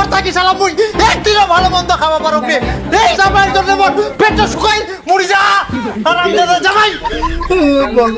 পর থাকি শালা মুই একদিনও ভালো মন্দ খাওয়া পারো কে এই জামাইয়ের জন্য মোর পেটটা শুকাই মরি যা আরামদাদা জামাই ভগবান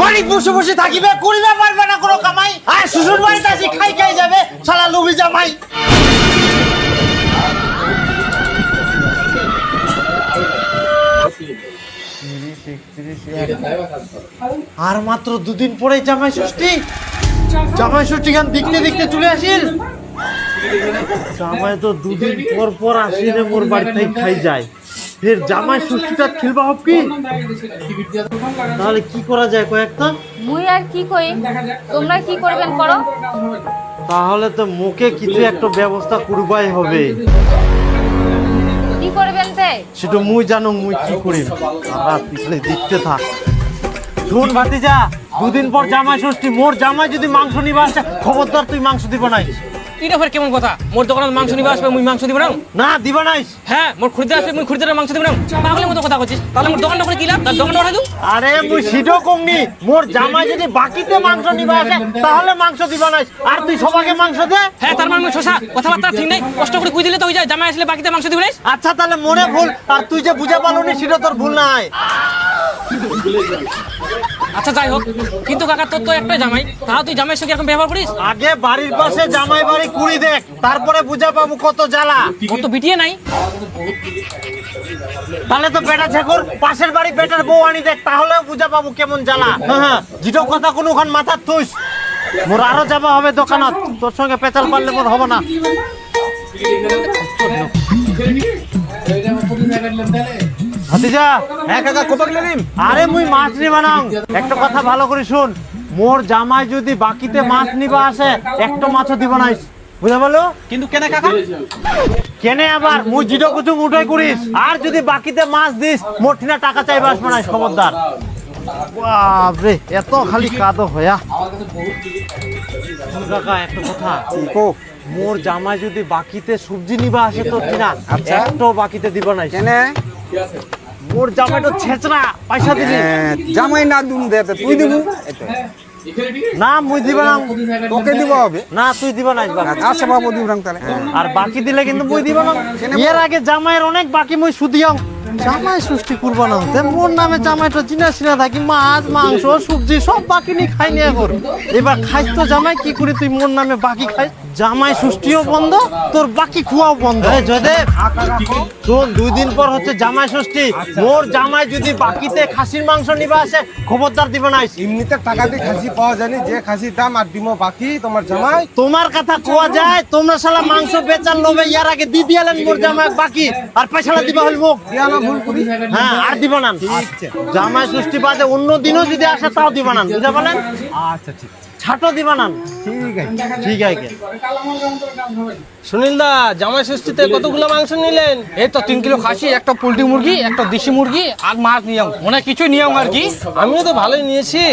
বাড়ি বসে বসে থাকিবে করিবে পারবে না কোনো কামাই আর শ্বশুর বাড়িতে আসি খাই খাই যাবে শালা লুবি জামাই আর মাত্র দুদিন পরে জামাই ষষ্ঠী গান দেখতে দেখতে চলে আসিল জামাই তো দুদিন পর পর আসিলে মোর বাড়িতে খাই যায় ফের জামাই ষষ্ঠীটা খেলবা হব কি তাহলে কি করা যায় কয়েকটা মুই আর কি কই তোমরা কি করবেন করো তাহলে তো মুখে কিছু একটা ব্যবস্থা করবাই হবে কি করবেন তে সেটা মুই জানো মুই কি করি আর পিছলে দেখতে থাক শুন ভাতিজা দুদিন পর জামাই ষষ্ঠী মোর জামাই যদি মাংস নিবা আসে খবরদার তুই মাংস দিব নাই এটা ফের কেমন কথা মোর দোকানত মাংস নিবা আসবে মুই মাংস দিব না না দিবা নাই হ্যাঁ মোর খরিদ্দার আসবে মুই খরিদ্দারের মাংস দিব না পাগলের মতো কথা কইছিস তাহলে মোর দোকানটা করে কি লাভ তার দোকানটা উঠাই দু আরে মুই সিডো কমনি মোর জামাই যদি বাকিতে মাংস নিবা আসে তাহলে মাংস দিবা নাই আর তুই সবাইকে মাংস দে হ্যাঁ তার মানে মুই শোষা কথাবার্তা ঠিক নাই কষ্ট করে কই দিলে তো হই যায় জামাই আসলে বাকিতে মাংস দিবি না আচ্ছা তাহলে মনে ভুল আর তুই যে বুঝা পালনি সেটা তোর ভুল নাই আচ্ছা যাই হোক কিন্তু কাকা তোর তো একটাই জামাই তাও তুই জামাইয়ের সঙ্গে এরকম ব্যবহার করিস আগে বাড়ির পাশে জামাই বাড়ি কুড়ি দেখ তারপরে বুঝা পাবো কত জ্বালা মোর তো বিটিয়ে নাই তাহলে তো বেটা ছেকুর পাশের বাড়ি বেটার বউ আনি দেখ তাহলেও বুঝা পাবো কেমন জ্বালা হ্যাঁ যেটা কথা কোনোখান মাথার থুস মোর আরো যাবা হবে দোকানত তোর সঙ্গে পেঁচাল পারলে মোর হবে না ভাতিজা হ্যাঁ কাকা কত কিলো নিম আরে মুই মাছ নি বানাং একটা কথা ভালো করে শুন মোর জামাই যদি বাকিতে মাছ নিবা আসে একটা মাছও দিব নাই বুঝা বলো কিন্তু কেন কাকা কেনে আবার মুই জিডো কুচু উঠাই করিস আর যদি বাকিতে মাছ দিস মোর ঠিনা টাকা চাইবা আসবে না খবরদার বাপরে এত খালি কাদো হয়া কাকা একটা কথা কো মোর জামাই যদি বাকিতে সবজি নিবা আসে তো ঠিনা একটাও বাকিতে দিব নাই কেনে মোর জামাই তো ছেচরা পয়সা দিবি জামাই না দুম দে তুই দিবু না মুই দিব না তোকে দিব হবে না তুই দিব না আচ্ছা বাবু দিব রং তাহলে আর বাকি দিলে কিন্তু মুই দিব না এর আগে জামাইয়ের অনেক বাকি মুই সুদিয়ং জামাই সৃষ্টি করবো না তে মোর নামে জামাইটা চিনা চিনা থাকি মাছ মাংস সবজি সব বাকি নি খাই নিয়ে কর এবার খাইস তো জামাই কি করি তুই মোর নামে বাকি খাইস জামাই সৃষ্টিও বন্ধ তোর বাকি খুয়াও বন্ধ জয়দেব শোন 2 দিন পর হচ্ছে জামাই ষষ্ঠী মোর জামাই যদি বাকিতে খাসির মাংস নিবা আসে খবরদার দিব না এমনিতে টাকা দিয়ে খাসি পাওয়া যায়নি যে খাসির দাম আর দিমো বাকি তোমার জামাই তোমার কথা কোয়া যায় তোমরা শালা মাংস বেচার লোভে ইয়ার আগে দি দিয়ালেন মোর জামাই বাকি আর পয়সাটা দিবা হল মুখ দিয়ানো ভুল করি হ্যাঁ আর দিব না জামাই ষষ্ঠী বাদে অন্য দিনও যদি আসে তাও দিব না বুঝা বলেন আচ্ছা ঠিক ছাটো দিবা না ঠিক আছে ঠিক আছে সুনীল দা জামাই ষষ্ঠীতে কতগুলো মাংস নিলেন এই তো 3 কিলো খাসি একটা পোল্ট্রি মুরগি একটা দেশি মুরগি আর মাছ নিয়ম মনে কিছু নিয়ম আর কি আমিও তো ভালোই নিয়েছি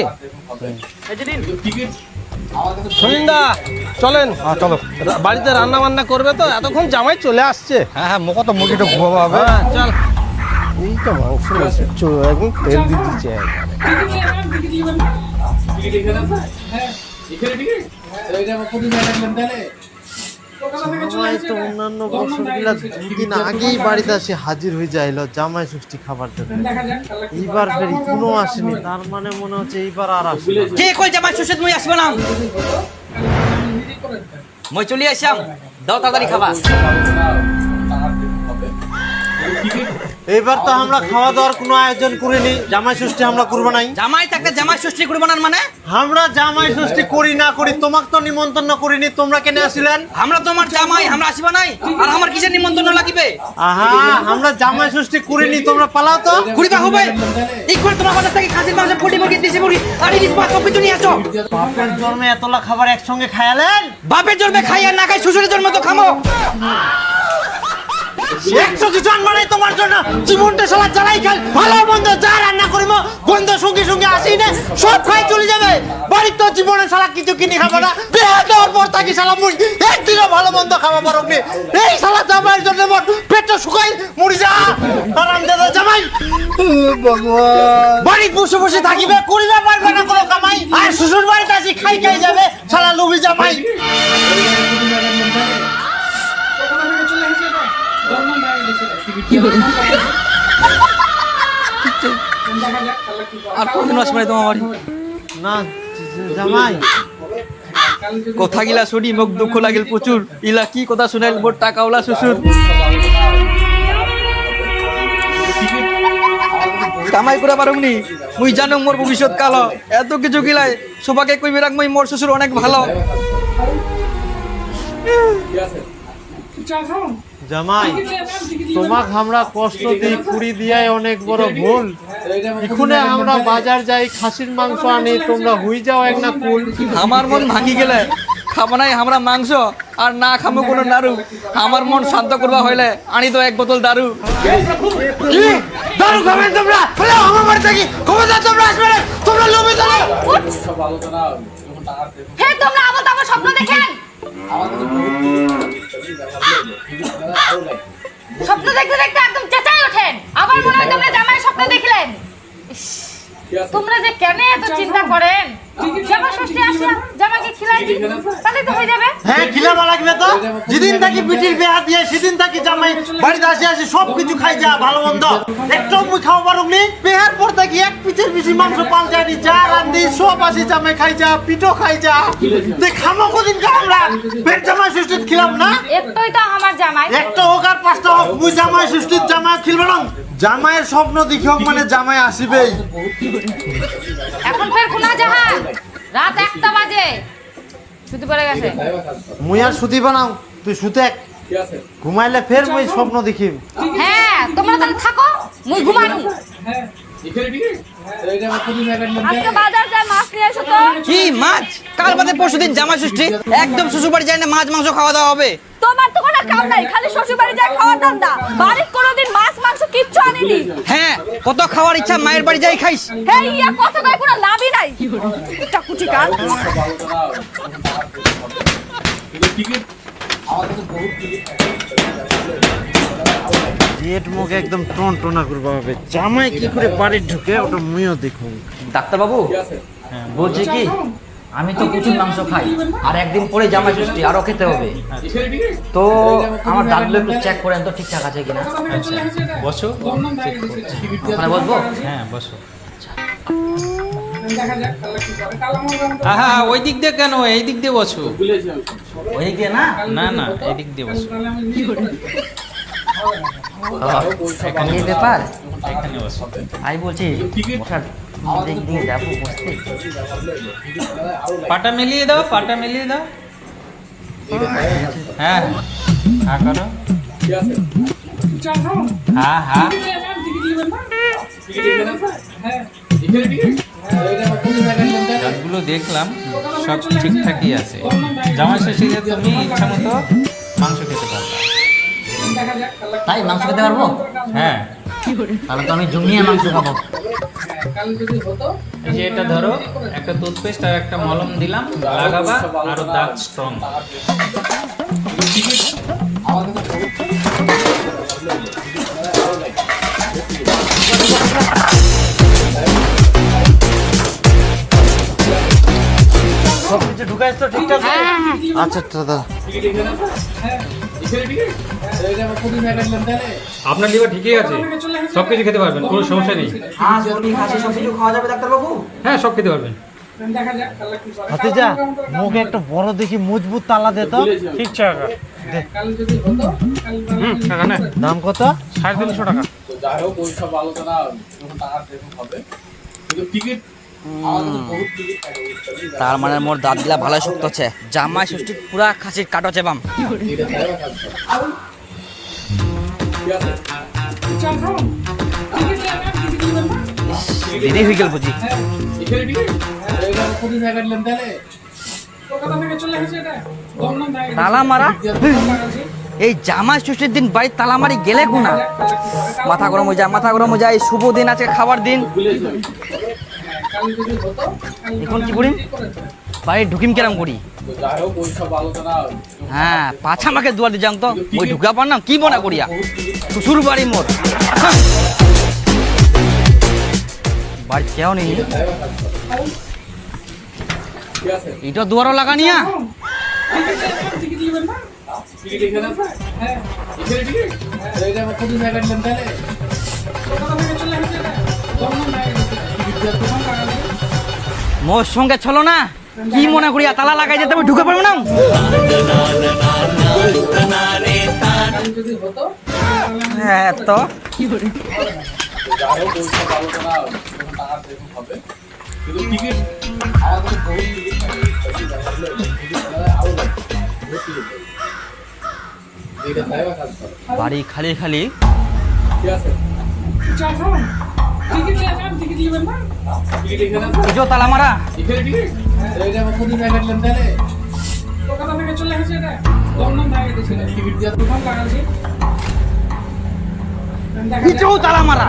সুনীল দা চলেন চলো বাড়িতে রান্না বান্না করবে তো এতক্ষণ জামাই চলে আসছে হ্যাঁ হ্যাঁ মোকা তো মুরগিটা ঘুমাবো হবে চল এই তো মাংস একদম তেল দিয়ে দিচ্ছে জামাই তো অন্যান্য বছরগুলা 2 দিন আগেই বাড়িতে আসে হাজির হয়ে যাইলো জামাই ষষ্ঠী খাবার জন্য এইবার ফের কোনো আসেনি তার মানে মনে হচ্ছে এইবার আর আসবে না। কে কই জামাই শ্বশুর মুই আসবে না মই চলে আসাম দাও তাড়াতাড়ি খাবা এইবার তো আমরা খাওয়া দাওয়ার কোনো আয়োজন করিনি জামাই ষষ্ঠী আমরা করবো নাই জামাই থাকতে জামাই ষষ্ঠী করবো না মানে আমরা জামাই ষষ্ঠী করি না করি তোমাকে তো নিমন্ত্রণ করিনি তোমরা কেন আসিলেন আমরা তোমার জামাই আমরা আসবে নাই আর আমার কিসের নিমন্ত্রণ লাগিবে আহা আমরা জামাই ষষ্ঠী করিনি তোমরা পালাও তো কুড়িবা হবে এই করে তোমার বাজার থেকে খাসির মাংস পোল্ট্রি মুরগি দেশি মুরগি আর ইলিশ মাছ সব কিছু নিয়ে আসো বাপের জন্মে এতলা খাবার একসঙ্গে খায়ালেন বাপের জন্মে খাই আর না খাই শ্বশুরের জন্ম তো খামো 100 কিছু আনবা নাই তোমার জন্য জীবনটা শালা জ্বালাই খাই ভালো মন্দ যা রান্না করিম গন্ধ সঙ্গে সঙ্গে আসি না সব খাই চলে যাবে বাড়ির তো জীবনে শালা কিছু কিনে খাবো না বিয়ে দেওয়ার পর থাকি শালা মুই একদিনও ভালো মন্দ খাওয়া পারো কে এই শালা জামাইয়ের জন্য মোর পেটটা শুকাই মরি যা আরামদাদা জামাই ভগবান বাড়ি বসে বসে থাকিবে করিবে পারবে না কোনো কামাই আর শ্বশুর বাড়িতে আসি খাই খাই যাবে শালা লুবি জামাই আর কোনদিন আসবে না তোমার বাড়ি না জামাই কথা গিলা শুনি মোক দুঃখ লাগিল প্রচুর ইলা কি কথা শুনাইল মোর টাকাওয়ালা শ্বশুর কামাই করে পারুমনি মুই জানো মোর ভবিষ্যৎ কালো এত কিছু গিলাই সবাকে কইবে রাখ মই মোর শ্বশুর অনেক ভালো জামাই তোমাক আমরা কষ্ট দিই কুড়ি দিয়াই অনেক বড় ভুল এখানে আমরা বাজার যাই খাসির মাংস আনি তোমরা হুই যাও এক না কুল আমার মন ভাঙি গেলে খাবো নাই আমরা মাংস আর না খাবো কোনো নাড়ু আমার মন শান্ত করবা হইলে আনি তো এক বোতল দারু দারু খাবেন তোমরা হ্যালো আমার বাড়ি থেকে ক্ষমতা তোমরা আসবে না তোমরা লোভে চলো হে তোমরা আবার স্বপ্ন দেখেন স্বপ্ন দেখতে দেখতে একদম চেঁচাই ওঠেন আবার মনে হয় তোমরা জামাই স্বপ্ন দেখলেন ইস, তোমরা যে কেন এত চিন্তা করেন জামা ষষ্ঠী আসিয়া জামাকে খিলাই দিই তাহলে তো হয়ে যাবে হ্যাঁ খিলাবা লাগবে তো যেদিন থাকি বিটির বিয়া দিয়ে সেদিন থাকি জামাই বাড়িতে আসি আসি সব কিছু খাই যা ভালো মন্দ একটু মুই খাওয়া পারুনি বিহার পর থাকি এক পিচের বেশি মাংস পাল যায়নি যা রান্ধি সব আসি জামাই খাই যা পিঠো খাই যা তুই খামো কদিন কা আমরা পেট জামাই সুস্থিত খিলাম না একটাই তো আমার জামাই একটা হোক আর পাঁচটা হোক মুই জামাই সুস্থিত জামাই খিলবে না জামাইয়ের স্বপ্ন দেখি হোক মানে জামাই আসিবেই এখন ফের খুনা জাহান রাত 1টা বাজে ছুটি পড়ে গেছে মুই আর সুতি বানাও তুই সুতে ঘুমাইলে ফের মুই স্বপ্ন দেখিম হ্যাঁ তোমরা তাহলে থাকো মুই ঘুমানু আজকে বাজার যায় মাছ নিয়ে এসো তো কি মাছ কাল বাদে পরশুদিন জামাই ষষ্ঠী একদম শ্বশুর বাড়ি যায় না মাছ মাংস খাওয়া দাওয়া হবে তোমার তো কোনো কাম নাই খালি শ্বশুর বাড়ি যায় খাওয়ার ধান্দা বাড়ির কোনোদিন মাছ মাংস কিচ্ছু আনিনি হ্যাঁ কত খাওয়ার ইচ্ছা মায়ের বাড়ি যাই খাইস হে ইয়া কথা কয় কোনো লাভই নাই চাকুচি কাজ জেট মুখে একদম টন টনা করবা হবে জামাই কি করে বাড়ি ঢুকে ওটা মুইও দেখুন ডাক্তার বাবু বলছি কি আমি তো প্রচুর মাংস খাই আর একদিন পরে জামাই ষষ্ঠী আরো খেতে হবে তো আমার দাঁতগুলো একটু চেক করেন তো ঠিকঠাক আছে কিনা আচ্ছা বসো ওখানে বসবো হ্যাঁ বসো হ্যাঁ ওই দিক দিয়ে কেন এই দিক দিয়ে বসো ওই দিক দিয়ে না না না এই দিক দিয়ে বসো এখানে ব্যাপার এখানে বসো আমি বলছি বসার দিক দিয়ে যাবো বসতে পাটা মিলিয়ে দাও পাটা মিলিয়ে দাও হ্যাঁ হ্যাঁ করো হ্যাঁ হ্যাঁ সবগুলো দেখলাম সব ঠিকঠাকই আছে জামাই ষষ্ঠীতে তুমি ইচ্ছা মতো মাংস খেতে পারবে তাই মাংস খেতে পারবো হ্যাঁ তাহলে তো আমি জমিয়ে মাংস খাবো এই যে এটা ধরো একটা টুথপেস্ট আর একটা মলম দিলাম লাগাবা আর দাঁত স্ট্রং সব কিছু ঢুকাইছ তো ঠিকঠাক আচ্ছা দাদা আপনার লিভার ঠিকই আছে সব কিছু খেতে পারবেন কোনো সমস্যা নেই হাঁস মুরগি খাসি সব কিছু খাওয়া যাবে ডাক্তার বাবু হ্যাঁ সব খেতে পারবেন ভাতিজা মুখে একটা বড় দেখি মজবুত তালা দে তো ঠিক টাকা টাকা না দাম কত 350 টাকা যাই হোক ওই সব আলোচনা টাকার দেখুন হবে কিন্তু টিকিট তার মানে মোর দাঁত দিলা ভালো শক্ত আছে জামাই ষষ্ঠী পুরা খাসির কাটো চেবাম দেরি হয়ে গেল বুঝি তালা মারা এই জামাই ষষ্ঠীর দিন বাড়ি তালা মারি গেলে কোনা মাথা গরম হয়ে যায় মাথা গরম হয়ে যায় শুভ দিন আছে খাবার দিন এখন কি করি বাড়ি ঢুকিম কেরাম করি হ্যাঁ পাছা আমাকে দুয়ার দিয়ে যাং তো ওই ঢুকা পারলাম কি মনে করিয়া শ্বশুর বাড়ি মোর বাড়ি কেউ নেই এটা দুয়ারও লাগানিয়া টিকিট এখানে আছে? হ্যাঁ এখানে টিকিট তাহলে এটা আমার কত টাকা কাটলেন তাহলে মোর সঙ্গে চলো না, কি মনে করিয়া তালা লাগাই যেতে আমি ঢুকে পারবো না? হ্যাঁ তো যারও পয়সা পাবো তো না যখন টাকা দেখুন হবে কিন্তু টিকিট আমার কাছে বহুত টিকিট থাকে টিকিট আরো লাগবে বহুত টিকিট এইটা তাইবা কাজ করে বাড়ি খালি খালি। ঠিক আছে টিকিট এখানে আছে? বুঝো তালা মারা। এখানে টিকিট তাহলে এটা আমার কত টাকা কাটলেন তাহলে টিকিট দিয়ে বুঝো তালা মারা।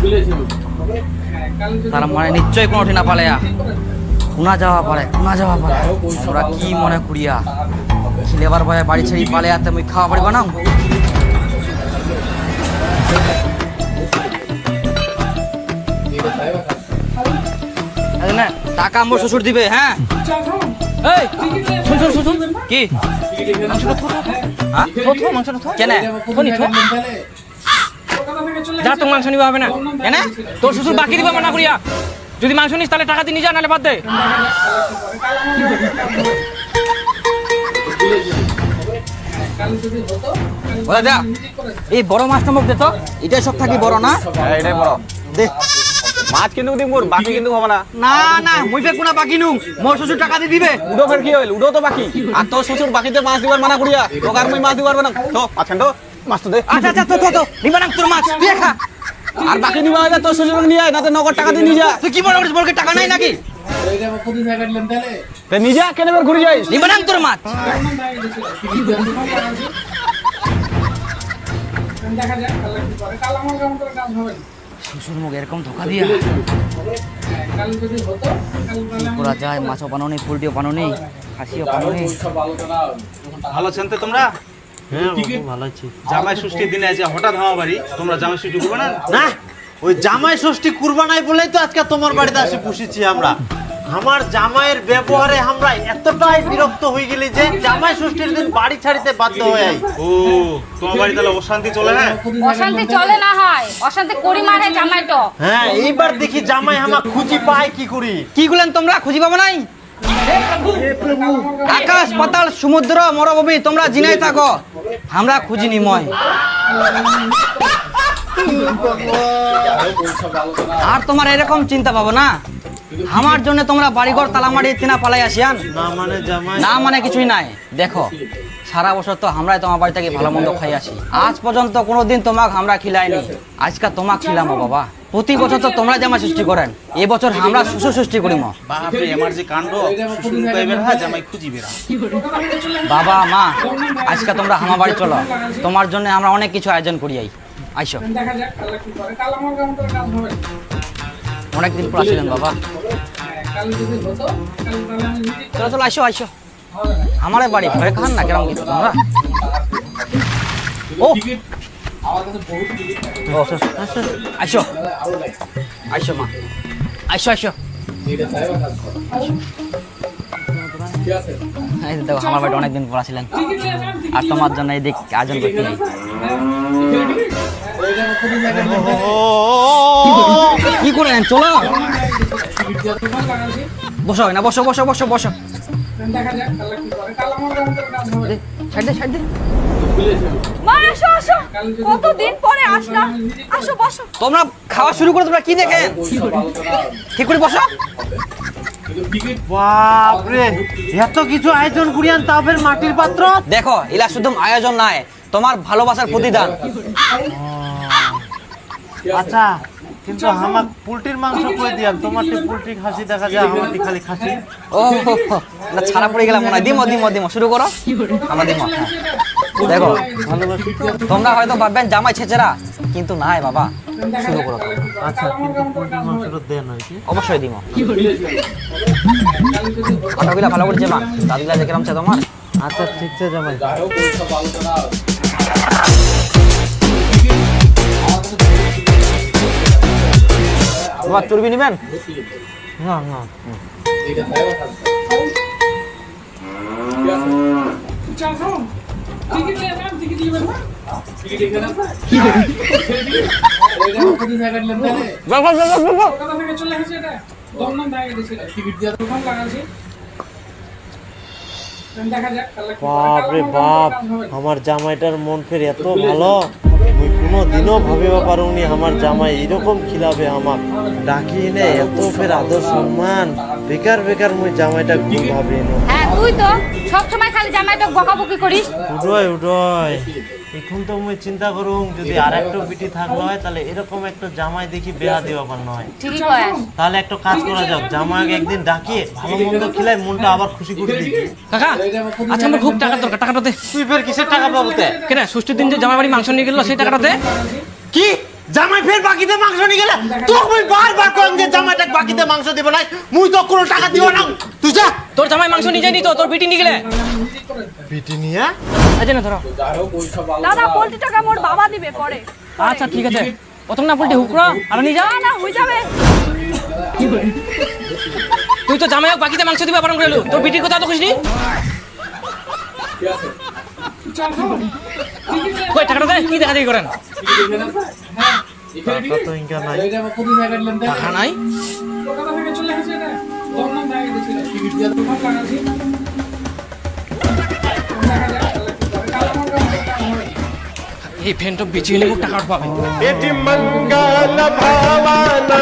বুঝেছি তালা মানে নিশ্চয়ই কোনো ঠিনা পালেয়া কোনা যাওয়া পারে, কোনা যাওয়া পারে। আমরা কি মনে করিয়া লেবার বয়ে বাড়ি ছেড়ে পালেয়াতে মুই খাওয়া পারিব না? এইটা তাইবা কাজ না টাকা মোর শ্বশুর দিবে। হ্যাঁ এই শুন শুন শুন শুন। কি টিকিট এখানে আছে? হ্যাঁ? কেন কোন তাহলে যা তোর মাংস নিবা হবে না। কেন তোর শ্বশুর বাকি দিবা মানা করিয়া। যদি মাংস নিস তাহলে টাকা দিয়ে নিয়ে যা, নাহলে বাদ দে। ওরা দা এই বড় মাছটা মুখ দে তো, এটাই সব থাকি বড় না? এটাই বড় দে। মাছ কিন্তু দিম মোর বাকি কিন্তু হবে না না না মুই ফের কোনা বাকি নু, মোর শ্বশুর টাকা দিয়ে দিবে। উডো ফের কি হইল উডো তো বাকি আর তোর শ্বশুর বাকিতে মাছ দিবার মানা করিয়া তোকে আর মুই মাছ দিবার না তো আছেন তো মাছ তো দে আচ্ছা আচ্ছা তো তো তো নিবা না তোর মাছ তুই খা। আর বাকি নিবা হইলে তোর শ্বশুর নিয়ে আয় না তো নগদ টাকা দিয়ে নিয়ে যা তুই কি মনে করিস মোর টাকা নাই নাকি? এইটা আমার কত টাকা কাটলেন তাহলে তে নিয়ে যা কেন ঘুরে যাইস নিবা না তোর মাছ? শ্বশুর মুখ এরকম ধোকা দিয়া কি করা যায়? মাছও বানো নেই, পোল্ট্রিও বানো নেই, খাসিও বানো নেই। সব আলোচনা যখন টাকা ভালো আছেন তো তোমরা? হ্যাঁ বাবু, ভালো আছি। জামাই ষষ্ঠীর দিনে আছে হঠাৎ আমার বাড়ি, তোমরা জামাই ষষ্ঠী করবে না? না ওই জামাই ষষ্ঠী কুরবা নাই বলেই তো আজকে তোমার বাড়িতে আসি পুষেছি আমরা। আমার জামাইয়ের ব্যবহারে আমরা এতটাই বিরক্ত হয়ে গেলি যে জামাই ষষ্ঠীর দিন বাড়ি ছাড়িতে বাধ্য হয়ে আই। ও তোমার বাড়ি তাহলে অশান্তি চলে? হ্যাঁ অশান্তি চলে না হয়, অশান্তি করি মারে জামাইটো। হ্যাঁ এইবার দেখি জামাই আমার খুঁজি পায় কি করি। কি গুলেন তোমরা খুঁজি পাবো নাই? আকাশ পাতাল সমুদ্র মরুভূমি তোমরা জিনাই থাকো, আমরা খুঁজি নি ময়। আর তোমার এরকম চিন্তা পাবো না, আমার জন্য তোমরা বাড়িঘর তালামারি তিনা পালাই আসিয়ান। না মানে জামাই না মানে কিছুই নাই। দেখো সারা বছর তো আমরাই তোমার বাড়ি থেকে ভালো মন্দ খাই আসি, আজ পর্যন্ত কোনোদিন তোমাকে আমরা খিলাইনি, আজকে তোমাকে খিলামো বাবা। প্রতি বছর তো তোমরা জামাই সৃষ্টি করেন, এবছর আমরা শ্বশুর সৃষ্টি করিম। বাপরে আমার যে কাণ্ড, শ্বশুর কইবেন হ্যাঁ জামাই খুঁজিবে না। বাবা মা আজকে তোমরা আমার বাড়ি চলো, তোমার জন্য আমরা অনেক কিছু আয়োজন করি। আইসো, অনেকদিন পর আসলেন বাবা। চলো চলো আইসো আইসো, আমার বাড়ি ঘরে খান না কেরম কিছু তোমরা। ও টিকিট আমার কাছে বহুত টিকিট থাকে আইসো আরো লাগে আইসো মা, আইসো আইসো। এইটা তাইবা কাজ করে ঠিক আছে এই দেখো আমার বাড়ি অনেকদিন পর আসলেন, আর তোমার জন্য এই দিক আয়োজন করতে হয়। এইটা আমার কত টাকা কি করেন চলো, বসো না বসো বসো বসো বসো। ছাড় দে ছাড় দে। মা আসো আসো, কতদিন পরে আসলা, আসো বসো। তোমরা খাওয়া শুরু করে তোমরা কি দেখেন, ঠিক করে বসো। টিকিট বাপরে এত কিছু আয়োজন করিয়ান তাও ফের মাটির পাত্র। দেখো এলা শুধু আয়োজন নাই, তোমার ভালোবাসার প্রতিদান। আচ্ছা কিন্তু আমার পোল্ট্রির মাংস কই দিয়াম, তোমারটি পোল্ট্রি খাসি দেখা যায়, আমারটি খালি খাসি। ও না ছাড়া পড়ে গেলাম মনে হয়। দিমো দিমো দিমো, শুরু করো। আমরা দিমো। হ্যাঁ। দেখো তোমরা হয়তো ভাববেন জামাই ছেচেরা, কিন্তু নাই বাবা, শুরু করো। আচ্ছা কিন্তু পোল্ট্রির মাংসটা দেন আর কি। অবশ্যই দিমো। কথাগুলা ভালো করেছে মা, দাদুগুলা দেখে রামছে তোমার। আচ্ছা ঠিক আছে জামাই। যাও সব আলোচনা তোমার চর্বি নিবেন? না না এইটা তাইবা কাজ করে চল খাও টিকিট নিয়ে নাম টিকিট নেবেন না টিকিট এখানে আছে এটা কত জায়গা নিলেন না কলকাতা থেকে চলে এসেছে এটা দমদম থেকে গেছে টিকিট দিয়ে দোকান লাগাছে দেখা যাক কালকে বাপ রে বাপ আমার জামাইটার মন ফের এত ভালো মুই কোনো দিনও ভাবিবা পারুনি আমার জামাই এরকম খিলাবে আমাক ডাকি নে এত ফের আদর সম্মান বেকার বেকার মুই জামাইটা খুব ভাবি না হ্যাঁ তুই তো সব সময় খালি জামাইটা বকাবকি করিস। উদয় উদয় এখন তো মুই চিন্তা করুম যদি আর একটা বিটি থাকলো হয় তাহলে এরকম একটা জামাই দেখি বেয়া দেওয়া পার নয় ঠিকই কয়। তাহলে একটা কাজ করা যাক জামাইকে একদিন ডাকিয়ে ভালো মন্দ খিলাই মনটা আবার খুশি করে দিবি কাকা আচ্ছা আমার খুব টাকার দরকার, টাকাটা দে। তুই ফের কিসের টাকা পাবো তে কেন ষষ্ঠীর দিন যে জামাই বাড়ি মাংস নিয়ে গেল সেই টাকাটা দে। কি জামাই ফের বাকিতে মাংস নিয়ে গেলে তো মুই বারবার কইম যে জামাইটা বাকিতে মাংস দিব না মুই তো কোনো টাকা দিব না তুই যা তোর জামাই মাংস নিয়ে যায়নি তো, তোর বিটি নিয়ে গেলে। বিটি নিয়ে আচ্ছা না ধরো। যাই হোক ওই সব দাদা পোল্ট্রি টাকা মোর বাবা দিবে পরে। আচ্ছা ঠিক আছে, প্রথম না বলটি হুকরা আর নিয়ে যা। না হয়ে যাবে। তুই তো জামাই বাকিতে মাংস দিবে পালন করে এলো, তোর বিটির কথা তো খুশি। ঠিক আছে চল খাও টিকিট নিয়ে কই টাকাটা দে, কি দেখা দেখি করেন। টিকিট এখানে আছে হ্যাঁ এখানে টাকা তো ইনকা নাই এটা কত জায়গা নিলেন না টাকা নাই, কলকাতা থেকে চলে এসেছে এটা দমদম থেকে গেছে টিকিট দিয়ে দোকান লাগাছে দেখা যাক কালকে কাল হবে এই ফ্যানটা বেচিয়ে নেব, টাকা পাবে। এটি মঙ্গল ভাবানা